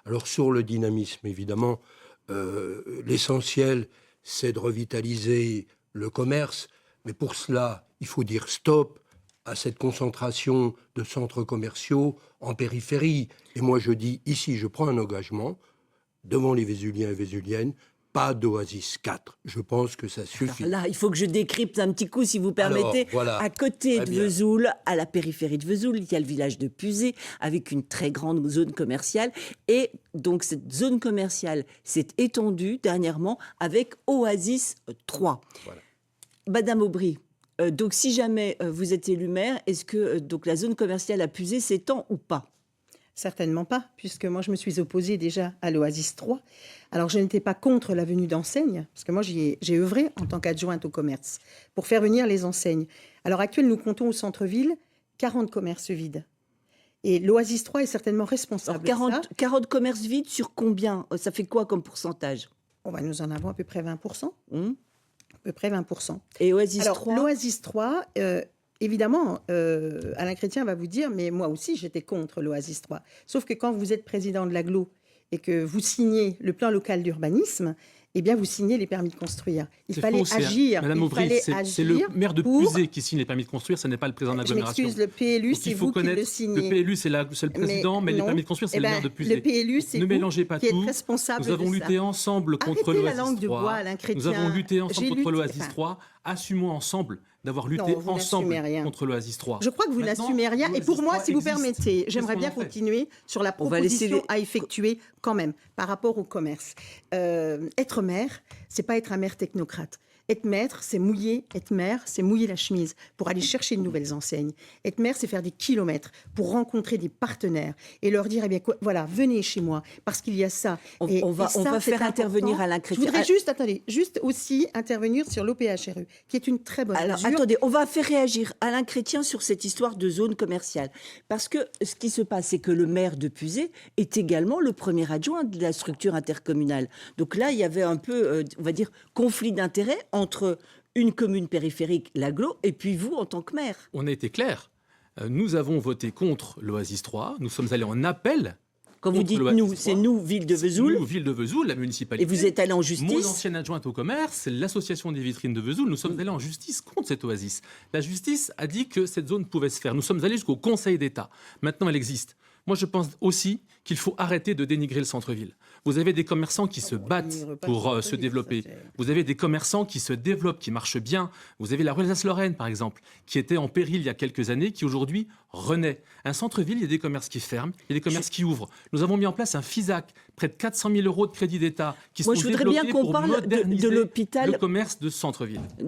Alors sur le dynamisme, évidemment, l'essentiel, c'est de revitaliser le commerce, mais pour cela, il faut dire stop à cette concentration de centres commerciaux en périphérie. Et moi, je dis ici, je prends un engagement devant les Vésuliens et Vésuliennes, pas d'Oasis 4. Je pense que ça suffit. Alors là, il faut que je décrypte un petit coup, si vous permettez. Alors, voilà. À côté Très de bien. Vesoul, à la périphérie de Vesoul, il y a le village de Puzé, avec une très grande zone commerciale. Et donc, cette zone commerciale s'est étendue dernièrement avec Oasis 3. Voilà. Madame Aubry, donc si jamais vous êtes élu maire, est-ce que donc la zone commerciale à Puzé s'étend ou pas? Certainement pas, puisque moi je me suis opposée déjà à l'Oasis 3. Alors je n'étais pas contre la venue d'enseignes, parce que moi j'ai œuvré en tant qu'adjointe au commerce pour faire venir les enseignes. À l'heure actuelle, nous comptons au centre-ville 40 commerces vides. Et l'Oasis 3 est certainement responsable Alors, de ça. 40 commerces vides sur combien? Ça fait quoi comme pourcentage? Nous en avons à peu près 20%. Hum. À peu près 20%. Et Oasis Alors, 3? l'Oasis 3, évidemment, Alain Chrétien va vous dire, mais moi aussi, j'étais contre l'Oasis 3. Sauf que quand vous êtes président de l'agglo et que vous signez le plan local d'urbanisme, eh bien, vous signez les permis de construire. Il fallait agir. Madame Aubry, c'est le maire de Puzé qui signe les permis de construire, ce n'est pas le président de l'agglomération. Je m'excuse, le PLU, c'est vous qui le signez. Le PLU, c'est le président, mais les permis de construire, c'est le maire de Puzé. Le PLU, c'est ne vous mélangez pas qui êtes tout. responsable. Nous avons lutté ensemble contre l'Oasis 3. Nous avons lutté ensemble contre l'Oasis 3. Assumons ensemble d'avoir lutté ensemble contre l'Oasis 3. Je crois que vous n'assumez rien. Et pour moi, si vous permettez, j'aimerais bien continuer sur la proposition à effectuer quand même par rapport au commerce. Être maire, c'est pas être un maire technocrate. Être maître, c'est mouiller. Être maire, c'est mouiller la chemise pour aller chercher de nouvelles enseignes. Être maire, c'est faire des kilomètres pour rencontrer des partenaires et leur dire, eh bien, voilà, venez chez moi parce qu'il y a ça. On va faire intervenir Alain Chrétien. Je voudrais juste aussi intervenir sur l'OPHRU, qui est une très bonne mesure. Attendez, on va faire réagir Alain Chrétien sur cette histoire de zone commerciale. Parce que ce qui se passe, c'est que le maire de Puzé est également le premier adjoint de la structure intercommunale. Donc là, il y avait un peu, on va dire, conflit d'intérêts entre une commune périphérique, l'agglo, et puis vous en tant que maire. On a été clair. Nous avons voté contre l'Oasis 3. Nous sommes allés en appel. Quand vous dites nous, c'est nous, ville de Vesoul. Nous, ville de Vesoul, la municipalité. Et vous êtes allé en justice. Mon ancienne adjointe au commerce, c'est l'association des vitrines de Vesoul. Nous sommes allés en justice contre cette Oasis. La justice a dit que cette zone pouvait se faire. Nous sommes allés jusqu'au Conseil d'État. Maintenant, elle existe. Moi, je pense aussi qu'il faut arrêter de dénigrer le centre-ville. Vous avez des commerçants qui se battent pour se développer. Vous avez des commerçants qui se développent, qui marchent bien. Vous avez la rue Alsace-Lorraine, par exemple, qui était en péril il y a quelques années, qui aujourd'hui renaît. Un centre-ville, il y a des commerces qui ferment, il y a des commerces qui ouvrent. Nous avons mis en place un FISAC, près de 400 000 € de crédit d'État, qui sont développés pour moderniser le commerce de centre-ville.